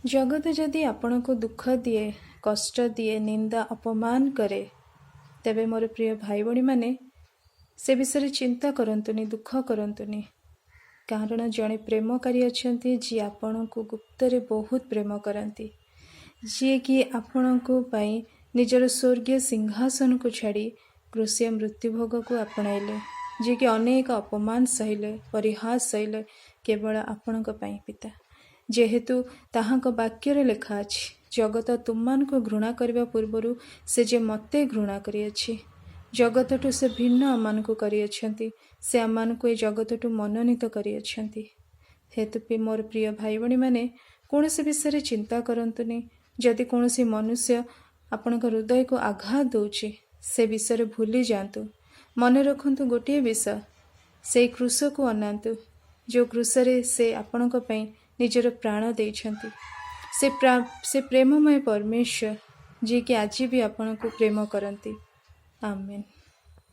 जगत जदि आपण को दुख दिए, कष्ट दिए, निंदा अपमान करे, तेबे मोर प्रिय भाई भणी माने से विषय चिंता करंतुनी, दुख करंतुनी। कारण जड़े प्रेमकारी अच्छे जी आपण को गुप्तरे बहुत प्रेम करती, जी कि आपण को पाई निजर स्वर्गीय सिंहासन को छाड़ी कृष्य मृत्युभोग को आपणाइले, जी कि अनेक अपमान सहिले, परिहास सहिले केवल आपण पिता। जेहेतु ताहांक वाक्य लेखा अछि, जगत तुमान को घृणा करने पूर्वर से जे मते घृणा करियछि। जगतटू से भिन्न आमान को करियछंती, से आमान को ए जगतटू मनोनीत करियछंती। हेतु मोर प्रिय भाई भणी माने कौन से विषय चिंता करंतुनी। जदि कौन सी मनुष्य आपण हृदय को आघात दौची, से विषय भूली जातु। मन रखु गोटे विषय, से क्रूस को अनातु, जो क्रूसरे से आपण निजर प्राण देइछंती। से प्रेममय परमेश्वर, जी कि आज भी आपण को प्रेम करती। आमेन।